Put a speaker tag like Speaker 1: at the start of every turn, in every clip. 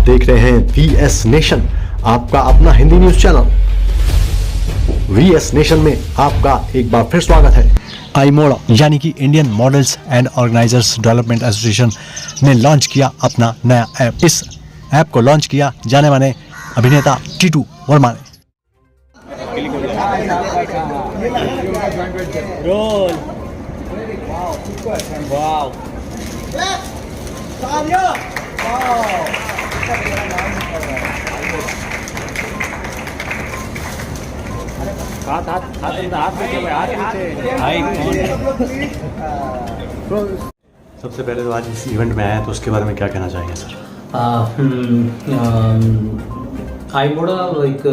Speaker 1: देख रहे हैं VS नेशन, आपका अपना Hindi news channel. VS nation में आपका एक बार फिर स्वागत है। आईमोड़ा यानी कि Indian models and organisers development association ने लॉन्च किया अपना नया ऐप। इस ऐप को लॉन्च किया जाने माने अभिनेता टीटू वर्मा ने। सबसे पहले तो आज इस इवेंट में आया तो उसके बारे में क्या कहना चाहेंगे सर?
Speaker 2: आईमोड़ा एक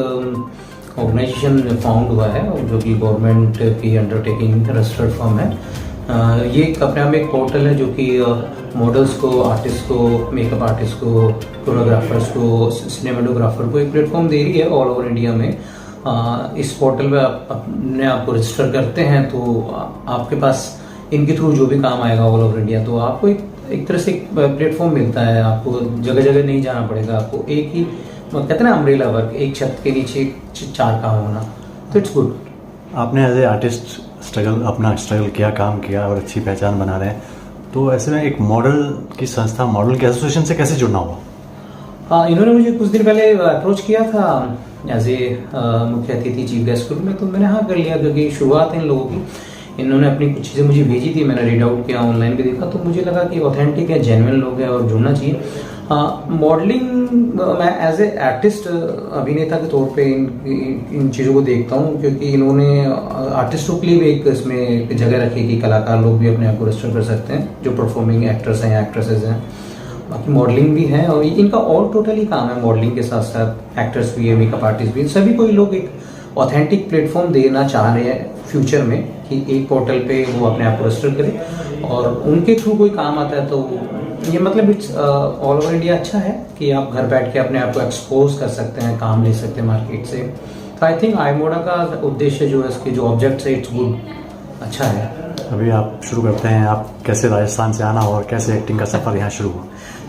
Speaker 2: ऑर्गेनाइजेशन फाउंड हुआ है जो कि गवर्नमेंट की अंडरटेकिंग रजिस्टर्ड फर्म है। ये अपने आप में एक पोर्टल है जो कि मॉडल्स को, आर्टिस्ट को, मेकअप आर्टिस्ट को, कोरियोग्राफर्स को, सिनेमाटोग्राफर को एक प्लेटफॉर्म दे रही है ऑल ओवर इंडिया में। इस पोर्टल पे आप अपने आप को रजिस्टर करते हैं तो आपके पास इनके थ्रू जो भी काम आएगा ऑल ओवर इंडिया, तो आपको एक तरह से एक प्लेटफॉर्म मिलता है। आपको जगह जगह नहीं जाना पड़ेगा, आपको एक ही कहते हैं ना अम्ब्रेला वर्क, एक छत के नीचे चार काम होना, तो इट्स गुड।
Speaker 1: आपने एज ए आर्टिस्ट अपना स्ट्रगल किया, काम किया और अच्छी पहचान बना रहे हैं, तो ऐसे में एक मॉडल की संस्था, मॉडल के एसोसिएशन से कैसे जुड़ना हुआ?
Speaker 2: इन्होंने मुझे कुछ दिन पहले अप्रोच किया था एज ए मुख्य अतिथि चीफ गेस्ट ग्रुप में, तो मैंने हाँ कर लिया क्योंकि शुरुआत है इन लोगों की। इन्होंने अपनी कुछ चीज़ें मुझे भेजी थी, मैंने रीड आउट किया, ऑनलाइन भी देखा, तो मुझे लगा कि ऑथेंटिक है, जेन्युइन लोग हैं और जुड़ना चाहिए। मॉडलिंग मैं एज ए आर्टिस्ट, अभिनेता के तौर पे इन चीज़ों को देखता हूँ क्योंकि इन्होंने आर्टिस्टों के लिए भी एक इसमें एक जगह रखी कि कलाकार लोग भी अपने आप को रजिस्टर कर सकते हैं जो परफॉर्मिंग एक्टर्स हैं या एक्ट्रेसेस हैं। बाकी मॉडलिंग भी है और इनका और टोटली काम है, मॉडलिंग के साथ साथ एक्टर्स भी है, मेकअप आर्टिस्ट भी, सभी को लोग एक ऑथेंटिक प्लेटफॉर्म देना चाह रहे हैं फ्यूचर में कि एक पोर्टल पे वो अपने आप को रजिस्टर करें और उनके थ्रू कोई काम आता है तो ये मतलब इट्स ऑल ओवर इंडिया अच्छा है कि आप घर बैठ के अपने आप को एक्सपोज कर सकते हैं, काम ले सकते हैं मार्केट से। तो आई थिंक आईमोड़ा का उद्देश्य जो है, इसके जो ऑब्जेक्ट है, इट्स गुड, अच्छा है।
Speaker 1: अभी आप शुरू करते हैं, आप कैसे राजस्थान से आना और कैसे एक्टिंग का सफर यहाँ शुरू हुआ?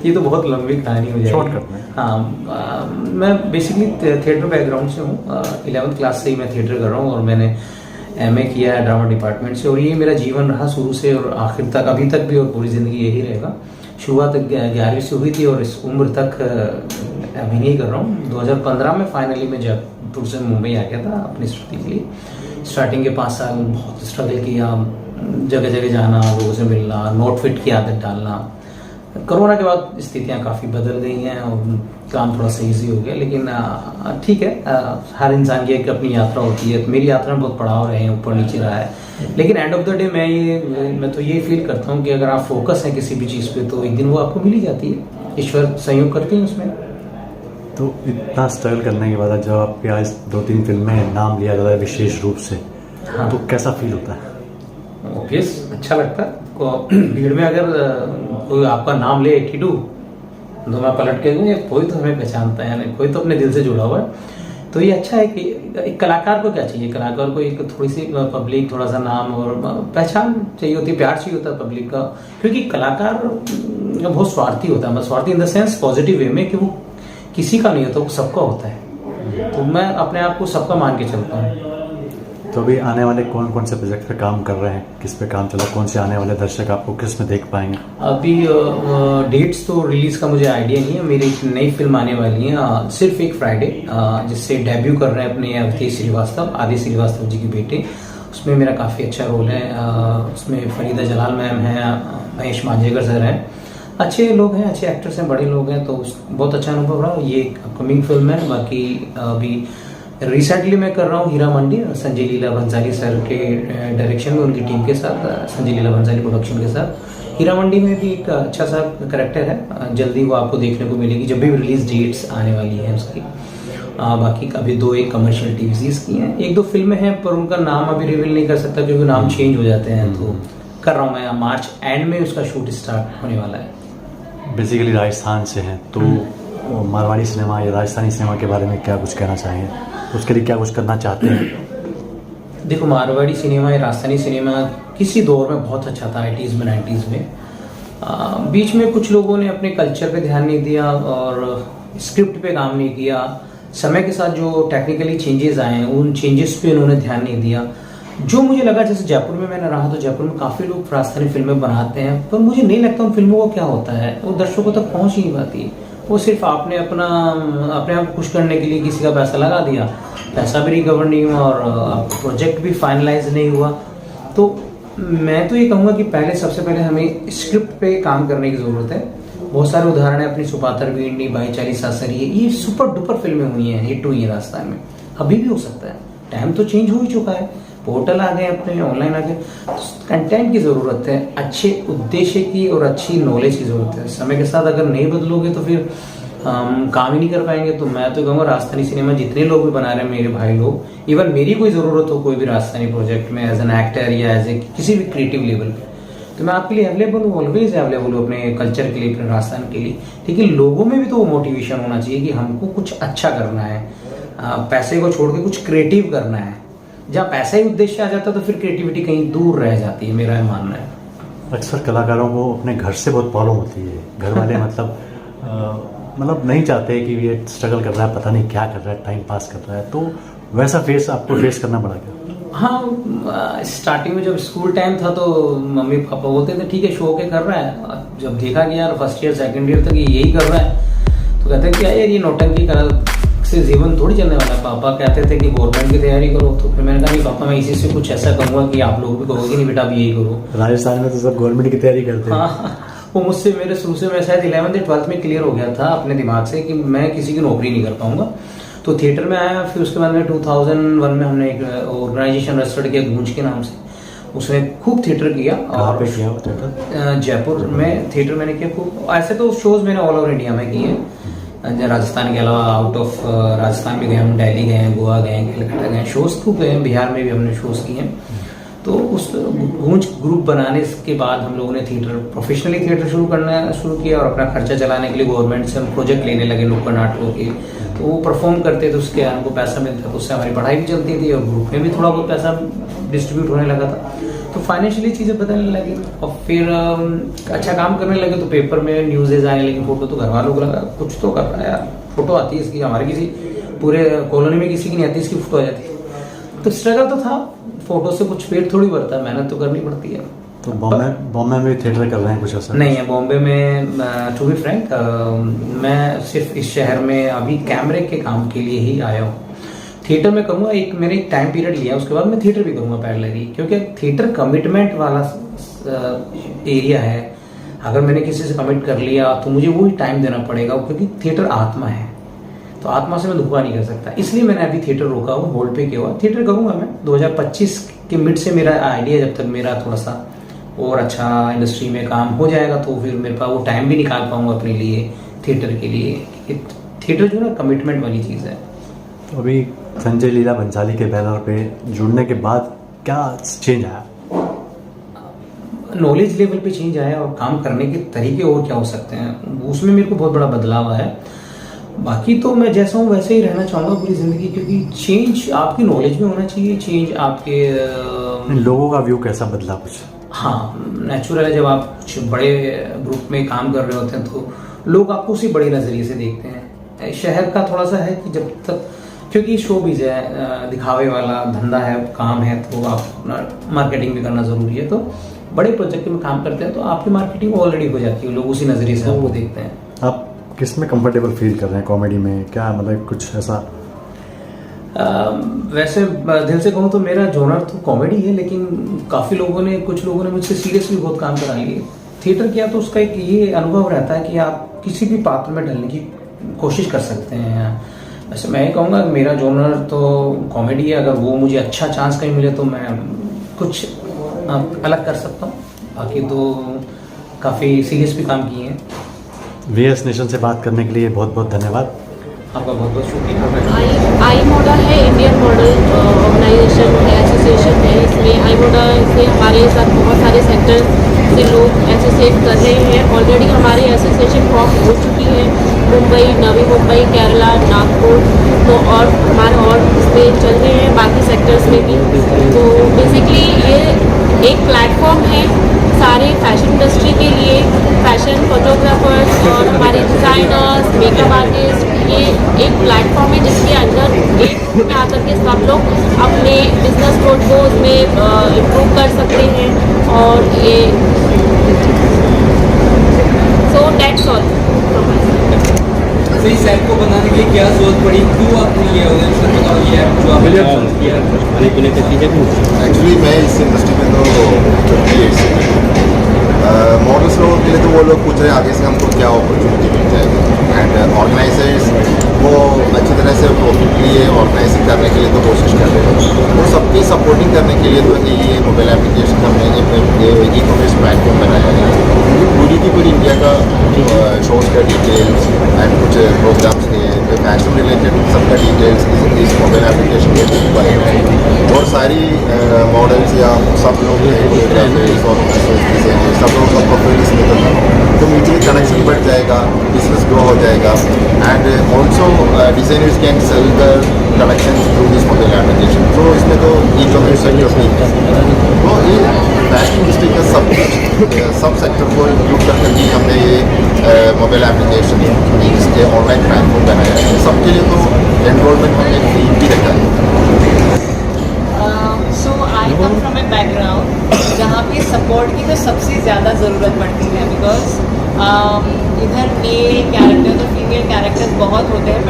Speaker 2: ये तो बहुत लंबी कहानी हो जाएगी,
Speaker 1: शॉर्टकट में।
Speaker 2: हाँ, मैं बेसिकली थिएटर बैकग्राउंड से हूँ। 11th क्लास से ही मैं थिएटर कर रहा हूँ और मैंने MA किया है ड्रामा डिपार्टमेंट से और ये मेरा जीवन रहा शुरू से और आखिर तक, अभी तक भी और पूरी ज़िंदगी यही रहेगा। शुरुआत 11वीं से हुई थी और इस उम्र तक अभिनय कर रहा हूँ। 2015 में फाइनली मैं जयपुर से मुंबई आ गया था अपनी स्टडी के लिए। स्टार्टिंग के 5 साल बहुत स्ट्रगल किया, जगह जगह जाना, लोगों से मिलना, नोट फिट की आदत डालना। कोरोना के बाद स्थितियाँ काफ़ी बदल गई हैं और काम थोड़ा सा ईजी हो गया, लेकिन ठीक है, हर इंसान की एक अपनी यात्रा होती है। मेरी यात्रा में बहुत पड़ाव रहे हैं, ऊपर नीचे रहा है, लेकिन एंड ऑफ द डे मैं तो ये फील करता हूँ कि अगर आप फोकस हैं किसी भी चीज़ पे तो एक दिन वो आपको मिल ही जाती है, ईश्वर सहयोग करते हैं उसमें।
Speaker 1: तो इतना स्ट्रगल करने के बाद जब आपके आज 2-3 फिल्में नाम लिया जाता है विशेष रूप से,
Speaker 2: हाँ,
Speaker 1: तो कैसा फील होता है?
Speaker 2: ऑब्वियस अच्छा लगता है। भीड़ में अगर कोई आपका नाम ले टीटू, तो मैं पलट के दूँ कोई तो हमें पहचानता है, यानी कोई तो अपने दिल से जुड़ा हुआ है। तो ये अच्छा है कि एक कलाकार को क्या चाहिए, कलाकार को एक थोड़ी सी पब्लिक, थोड़ा सा नाम और पहचान चाहिए होती है, प्यार चाहिए होता है पब्लिक का, क्योंकि कलाकार बहुत स्वार्थी होता है। स्वार्थी in the sense positive way में कि वो किसी का नहीं होता, वो सबका होता है। तो मैं अपने आप को सबका मान के चलता हूँ।
Speaker 1: तो अभी आने वाले कौन कौन से प्रोजेक्ट पे काम कर रहे हैं, किस पे काम चला, कौन से आने वाले दर्शक आपको किस में देख पाएंगे?
Speaker 2: अभी डेट्स तो रिलीज का मुझे आइडिया नहीं है। मेरी एक नई फिल्म आने वाली है सिर्फ एक फ्राइडे, जिससे डेब्यू कर रहे हैं अपने अवधेश श्रीवास्तव, आदि श्रीवास्तव जी के बेटे। उसमें मेरा काफ़ी अच्छा रोल है। उसमें फरीदा जलाल मैम हैं, महेश मांजरेकर सर हैं, अच्छे लोग हैं, अच्छे एक्टर्स हैं, बड़े लोग हैं, तो बहुत अच्छा अनुभव रहा। ये एक अपकमिंग फिल्म है। बाकी अभी रिसेंटली मैं कर रहा हूँ हीरा मंडी, संजय लीला भंसाली सर के डायरेक्शन में, उनकी टीम के साथ, संजय लीला भंसाली प्रोडक्शन के साथ। हीरा मंडी में भी एक अच्छा सा कैरेक्टर है, जल्दी वो आपको देखने को मिलेगी जब भी रिलीज डेट्स आने वाली है उसकी। बाकी अभी 2-1 कमर्शियल टीवी सीरीज की हैं, 1-2 फिल्में हैं, पर उनका नाम अभी रिवील नहीं कर सकता क्योंकि नाम चेंज हो जाते हैं। तो कर रहा हूँ मैं, मार्च एंड में उसका शूट स्टार्ट होने वाला है।
Speaker 1: बेसिकली राजस्थान से हैं, तो मारवाड़ी सिनेमा या राजस्थानी सिनेमा के बारे में क्या कुछ कहना चाहेंगे, उसके लिए क्या कुछ करना चाहते हैं?
Speaker 2: देखो, मारवाड़ी सिनेमा या राजस्थानी सिनेमा किसी दौर में बहुत अच्छा था, 80s में 90s में। बीच में कुछ लोगों ने अपने कल्चर पे ध्यान नहीं दिया और स्क्रिप्ट पे काम नहीं किया, समय के साथ जो टेक्निकली चेंजेस आए हैं उन चेंजेस पे उन्होंने ध्यान नहीं दिया। जो मुझे लगा, जैसे जयपुर में मैंने रहा तो जयपुर में काफ़ी लोग राजस्थानी फिल्में बनाते हैं, पर मुझे नहीं लगता उन फिल्मों को क्या होता है, वो दर्शकों तक पहुंच ही नहीं पाती। वो सिर्फ आपने अपने आप को खुश करने के लिए किसी का पैसा लगा दिया, पैसा भी रिकवर नहीं हुआ और प्रोजेक्ट भी फाइनलाइज नहीं हुआ। तो मैं तो ये कहूँगा कि सबसे पहले हमें स्क्रिप्ट पे काम करने की ज़रूरत है। बहुत सारे उदाहरण है, अपनी सुपात्र वीरनी, भाई 40 सासरी, ये सुपर डुपर फिल्में हुई हैं, हिट हुई हैं राजस्थान में। अभी भी हो सकता है, टाइम तो चेंज हो ही चुका है, पोर्टल आ गए अपने, ऑनलाइन आ गए। कंटेंट की ज़रूरत है, अच्छे उद्देश्य की और अच्छी नॉलेज की ज़रूरत है। समय के साथ अगर नहीं बदलोगे तो फिर काम ही नहीं कर पाएंगे। तो मैं तो कहूँगा राजस्थानी सिनेमा जितने लोग भी बना रहे हैं, मेरे भाई लोग, इवन मेरी कोई ज़रूरत हो कोई भी राजस्थानी प्रोजेक्ट में एज एन एक्टर या एज ए किसी भी क्रिएटिव लेवल पे, तो मैं आपके लिए अवेलेबल हूँ, ऑलवेज अवेलेबल हूँ अपने कल्चर के लिए, अपने राजस्थान के लिए। लेकिन लोगों में भी तो वो मोटिवेशन होना चाहिए कि हमको कुछ अच्छा करना है, पैसे को छोड़ के कुछ क्रिएटिव करना है। जहाँ पैसा ही उद्देश्य आ जाता है तो फिर क्रिएटिविटी कहीं दूर रह जाती है, मेरा मानना है।
Speaker 3: अक्सर कलाकारों को अपने घर से बहुत प्रॉब्लम होती है, घर वाले मतलब नहीं चाहते कि ये स्ट्रगल कर रहा है, पता नहीं क्या कर रहा है, टाइम पास कर रहा है, तो वैसा आपको फेस करना पड़ा क्या?
Speaker 2: हाँ, स्टार्टिंग में जब स्कूल टाइम था तो मम्मी पापा बोलते थे ठीक है शो के कर रहा है। जब देखा कि यार फर्स्ट ईयर सेकंड ईयर तक यही कर रहा है तो कहते हैं कि यार ये नौटंकी से जीवन थोड़ी चलने वाला है। पापा कहते थे कि गवर्नमेंट की तैयारी करो, तो फिर मैंने कहा नहीं पापा, मैं इसी से कुछ ऐसा करूँगा कि आप लोग भी कहोगे नहीं बेटा अब यही करो।
Speaker 3: राजस्थान में तो सब गवर्नमेंट की तैयारी करते हैं।
Speaker 2: हाँ, वो मुझसे मेरे शुरू से, मैं शायद 11th या 12th में क्लियर हो गया था अपने दिमाग से कि मैं किसी की नौकरी नहीं कर पाऊंगा। तो थिएटर में आया, फिर उसके बाद में 2001 में हमने एक ऑर्गेनाइजेशन रजिस्टर्ड किया गूंज के नाम से, उसमें खूब थिएटर किया।
Speaker 3: और पे किया थिएटर?
Speaker 2: जयपुर में थिएटर मैंने किया खूब। ऐसे तो शोज मैंने ऑल ओवर इंडिया में किए, राजस्थान के अलावा आउट ऑफ राजस्थान भी गए हम, दिल्ली गए, गोवा गए, कलकत्ता गए, शोज खूब गए, बिहार में भी हमने शोज किए हैं। तो उस गूंज ग्रुप बनाने के बाद हम लोगों ने प्रोफेशनली थिएटर शुरू किया और अपना खर्चा चलाने के लिए गवर्नमेंट से हम प्रोजेक्ट लेने लगे नुक्कड़ नाटकों के। तो वो परफॉर्म करते थे, उसके हमको पैसा मिलता था, उससे हमारी पढ़ाई भी चलती थी और ग्रुप में भी थोड़ा बहुत पैसा डिस्ट्रीब्यूट होने लगा था। तो फाइनेंशियली चीज़ें बदलने लगी और फिर अच्छा काम करने लगे तो पेपर में न्यूज़ेज आने लगी। फोटो तो घर वालों को लगा कुछ तो कर रहा है यार, फोटो आती है इसकी, हमारे किसी पूरे कॉलोनी में किसी की नहीं आती, इसकी फोटो आ जाती है। तो स्ट्रगल तो था, फोटो से कुछ पेट थोड़ी भरता है, मेहनत तो करनी पड़ती है।
Speaker 3: तो बॉम्बे में थिएटर कर रहे हैं कुछ ऐसा?
Speaker 2: नहीं है बॉम्बे में, टू बी फ्रैंक, मैं सिर्फ इस शहर में अभी कैमरे के काम के लिए ही आया हूँ। थिएटर में करूँगा, मैंने एक टाइम पीरियड लिया, उसके बाद मैं थिएटर भी करूँगा पैरेलली, क्योंकि थिएटर कमिटमेंट वाला एरिया है। अगर मैंने किसी से कमिट कर लिया तो मुझे वही टाइम देना पड़ेगा, क्योंकि थिएटर आत्मा है, तो आत्मा से मैं धोखा नहीं कर सकता। इसलिए मैंने अभी थिएटर रोका हुआ, होल्ड पे किया हुआ। थिएटर करूँगा मैं 2025 के मिड से, मेरा आइडिया जब तक मेरा थोड़ा सा और अच्छा इंडस्ट्री में काम हो जाएगा तो फिर मेरे पास वो टाइम भी निकाल पाऊंगा अपने लिए, थिएटर के लिए। थिएटर जो ना कमिटमेंट वाली चीज़ है।
Speaker 3: तो अभी संजय लीला भंसाली के बैनर पे जुड़ने के बाद क्या चेंज आया?
Speaker 2: नॉलेज लेवल पे चेंज आया और काम करने के तरीके और क्या हो सकते हैं, उसमें मेरे को बहुत बड़ा बदलाव आया। बाकी तो मैं जैसा हूँ वैसे ही रहना चाहूँगा पूरी ज़िंदगी, क्योंकि चेंज आपकी नॉलेज में होना चाहिए, चेंज आपके
Speaker 3: लोगों का व्यू कैसा बदला कुछ?
Speaker 2: हाँ, नेचुरल है। जब आप कुछ बड़े ग्रुप में काम कर रहे होते हैं तो लोग आपको उसी बड़े नज़रिए से देखते हैं। शहर का थोड़ा सा है कि जब तक, क्योंकि शोबिज़ है, दिखावे वाला धंधा है, काम है, तो आप अपना मार्केटिंग भी करना ज़रूरी है। तो बड़े प्रोजेक्ट में काम करते हैं तो आपकी मार्केटिंग ऑलरेडी हो जाती है, लोग उसी नज़रिए से आपको देखते हैं।
Speaker 3: आप किस में कंफर्टेबल फील कर रहे हैं? कॉमेडी में क्या, मतलब कुछ ऐसा?
Speaker 2: वैसे दिल से कहूँ तो मेरा जॉनर तो कॉमेडी है, लेकिन कुछ लोगों ने मुझसे सीरियसली बहुत काम करा लिए। थिएटर किया तो उसका एक ये अनुभव रहता है कि आप किसी भी पात्र में ढलने की कोशिश कर सकते हैं। वैसे मैं ये कहूँगा मेरा जॉनर तो कॉमेडी है, अगर वो मुझे अच्छा चांस कहीं मिले तो मैं कुछ अलग कर सकता हूँ। बाकी तो काफ़ी सीरियस भी काम किए हैं।
Speaker 3: VS नेशन से बात करने के लिए बहुत बहुत धन्यवाद।
Speaker 2: आपका बहुत बहुत शुक्रिया।
Speaker 4: आई मॉडल है, इंडियन मॉडल ऑर्गेनाइजेशन है, एसोसिएशन है। इसमें आई मॉडल से हमारे साथ बहुत सारे सेक्टर से लोग एसोसिएट कर रहे हैं। ऑलरेडी हमारे एसोसिएशन फॉर्म हो चुकी है, मुंबई, नवी मुंबई, केरला, नागपुर, तो और हमारे और इसमें चल रहे हैं बाकी सेक्टर्स में भी। तो बेसिकली ये एक प्लेटफॉर्म है सारे फैशन इंडस्ट्री के लिए, फैशन फोटोग्राफर्स और हमारे डिज़ाइनर्स, मेकअप आर्टिस्ट, प्लेटफॉर्म है जिसके अंदर एक में आकर के सब लोग अपने बिजनेस ग्रोथ को उसमें इम्प्रूव कर सकते हैं और ये सो दैट्स ऑल।
Speaker 5: तो इस ऐप को बनाने के लिए क्या जरूरत पड़ी, क्यों आपने ये ऑर्गेनाइजेशन बताओ ये ऐप जो आपने लॉन्च किया?
Speaker 6: एक्चुअली मैं इस इंडस्ट्री में तो 28 से मॉडल्स लोगों के लिए तो वो लोग पूछ रहे हैं आगे से हमको क्या अपॉर्चुनिटी मिल जाएगी, एंड ऑर्गेनाइजर्स वो अच्छी तरह से प्रॉफिटली ऑर्गेनाइजिंग करने के लिए तो कोशिश कर रहे हैं। वो सबकी सपोर्टिंग करने के लिए तो ये मोबाइल एप्लीकेशन हमने ई कॉमर्स प्लेटफॉर्म बनाया है, क्योंकि पूरी की पूरी इंडिया का शोज का डिटेल्स एंड कुछ प्रोग्राम्स के फैशन रिलेटेड सबका डिटेल्स इस मोबाइल एप्लीकेशन के थ्रू बने हैं। और सारी मॉडल्स या सब लोग फोटोग्राफर्स और डिजाइनर्स सब लोगों का प्रोफाइल इसमें करना, तो म्यूचुअली कनेक्शन बढ़ जाएगा, बिजनेस ग्रो हो जाएगा, and also designers can sell the collection through this mobile application. तो इसमें तो ई कॉमर्स सेक्टर नहीं, तो ये फैशन इंडस्ट्री का सब सेक्टर को इंक्लूड कर करके हमने ये मोबाइल एप्लीकेशन इसके ऑनलाइन प्लेटफॉर्म बनाया है। सबके लिए तो एनरोलमेंट हमने फ्री भी रखा है।
Speaker 7: सो आई कम फ्रॉम ए बैकग्राउंड जहाँ पे सपोर्ट की तो सबसे ज़्यादा ज़रूरत पड़ती है, बिकॉज इधर मेल कैरेक्टर्स और फीमेल कैरेक्टर्स बहुत होते हैं,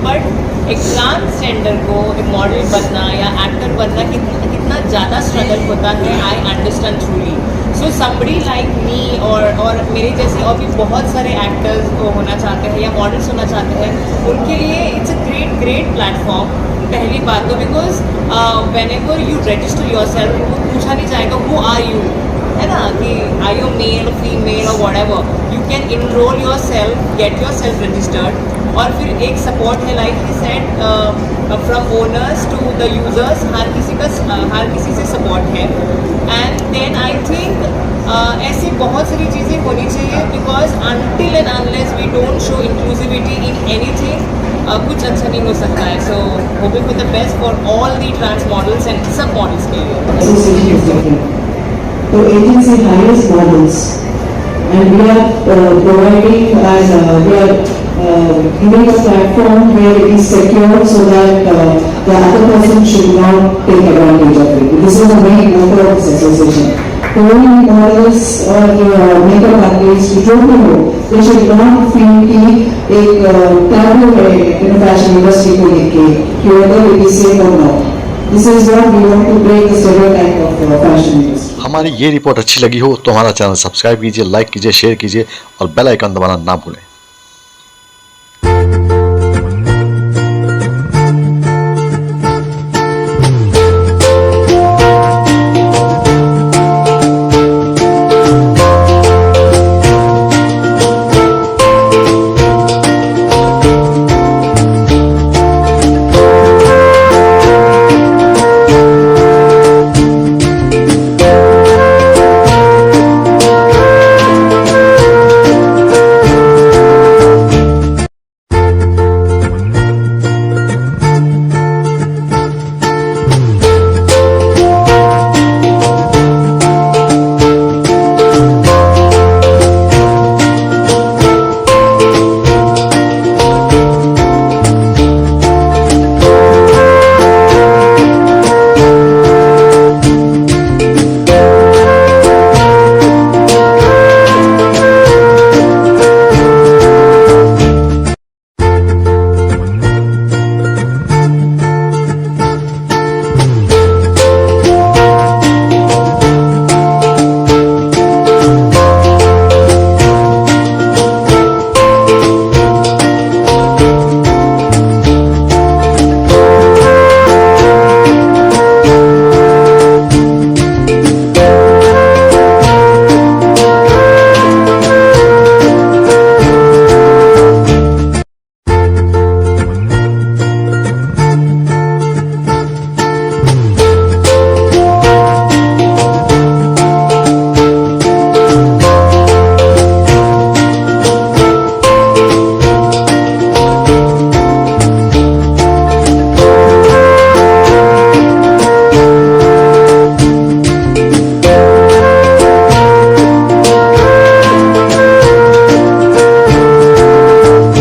Speaker 7: बट एक ट्रांसजेंडर को एक मॉडल बनना या एक्टर बनना कितना ज़्यादा स्ट्रगल होता है, I understand truly. So somebody like me और मेरे जैसे और भी बहुत सारे एक्टर्स होना चाहते हैं या मॉडल्स होना चाहते हैं, उनके लिए इट्स अ ग्रेट प्लेटफॉर्म। पहली बात तो because whenever you register yourself, पूछा नहीं जाएगा हु आर यू, है ना, कि आर यू मेल फीमेल और whatever, you can enroll yourself, get yourself registered, और फिर एक सपोर्ट है like he said from owners to the users, हर किसी से सपोर्ट है। एंड देन आई थिंक ऐसी बहुत सारी चीज़ें होनी चाहिए, because until and unless we don't show inclusivity in anything कुछ अच्छा नहीं हो सकता है। So hoping for the best for all the trans models and सब मॉडल्स के लिए।
Speaker 8: So agency hires models, and we are providing as we are giving a platform where it is secure so that the other person should not take advantage of it. This is the main motto of this association. So only models or makeup artists who don't know, they should not feel कि एक taboo है fashion industry को लेके कि whether it is safe or not. This is what we want to break the stereotype of fashion industry.
Speaker 1: हमारी ये report अच्छी लगी हो तो हमारा चैनल सब्सक्राइब कीजिए, लाइक कीजिए, शेयर कीजिए और बेल आइकन दबाना ना भूलें।